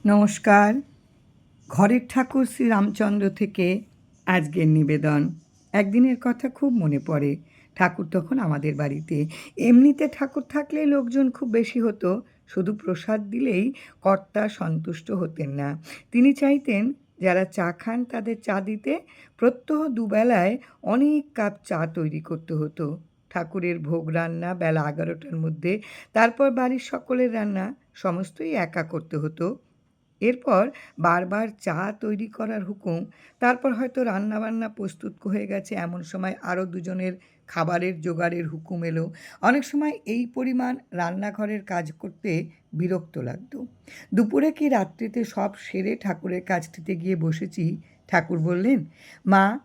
নমস্কার। ঘরের ঠাকুর শ্রী রামচন্দ্র থেকে আজকের নিবেদন। একদিনের কথা খুব মনে পড়ে। ঠাকুর তখন আমাদের বাড়িতে। এমনিতে ঠাকুর থাকলে লোকজন খুব বেশি হতো, শুধু প্রসাদ দিলেই কর্তা সন্তুষ্ট হতেন না। তিনি চাইতেন যারা চা খান তাদের চা দিতে। প্রত্যহ দুবেলায় অনেক কাপ চা তৈরি করতে হতো। ঠাকুরের ভোগ রান্না বেলা 11টার মধ্যে, তারপর বাড়ির সকলের রান্না সমস্তই একা করতে হতো। এরপর বারবার চা তৈরি করার হুকুম। তারপর হয়তো রান্নাবান্না প্রস্তুত হয়ে গেছে, এমন সময় আরও দুজনের খাবারের জোগাড়ের হুকুম এলো। অনেক সময় এই পরিমাণ রান্নাঘরের কাজ করতে বিরক্ত লাগতো। দুপুরে কি রাত্রিতে সব সেরে ঠাকুরের কাছটিতে গিয়ে বসেছি। ঠাকুর বললেন, মা,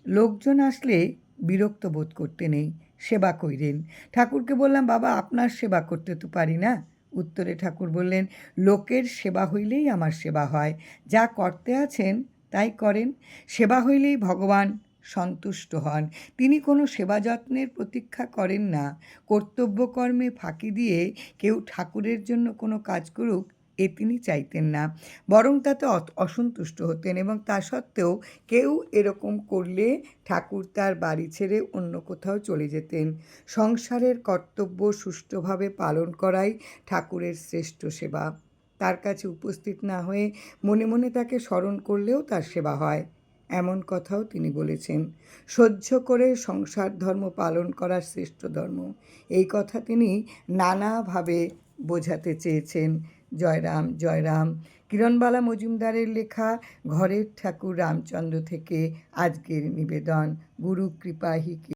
লোকজন আসলে বিরক্ত বোধ করতে নেই, সেবা কইরেন। ঠাকুরকে বললাম, বাবা, আপনার সেবা করতে তো পারি না। উত্তরে ঠাকুর বললেন, লোকের সেবা হইলেই আমার সেবা হয়। যা করতে আছেন তাই করেন। সেবা হইলেই ভগবান সন্তুষ্ট হন। তিনি কোনো সেবা যত্নের প্রতীক্ষা করেন না। কর্তব্যকর্মে ফাঁকি দিয়ে কেউ ঠাকুরের জন্য কোনো কাজ করুক, এ তিনি চাইতেন না, বরং তাতে অসন্তুষ্ট হতেন। এবং তা সত্ত্বেও কেউ এরকম করলে ঠাকুর তার বাড়ি ছেড়ে অন্য কোথাও চলে যেতেন। সংসারের কর্তব্য সুষ্ঠুভাবে পালন করাই ঠাকুরের শ্রেষ্ঠ সেবা। তার কাছে উপস্থিত না হয়ে মনে মনে তাকে স্মরণ করলেও তার সেবা হয়, এমন কথাও তিনি বলেছেন। সহ্য করে সংসার ধর্ম পালন করা শ্রেষ্ঠ ধর্ম, এই কথা তিনি নানাভাবে বোঝাতে চেয়েছেন। জয়রাম জয়রাম। কিরণবালা মজুমদারের লেখা ঘরের ঠাকুর রামচন্দ্র থেকে আজকের নিবেদন। গুরু কৃপা হি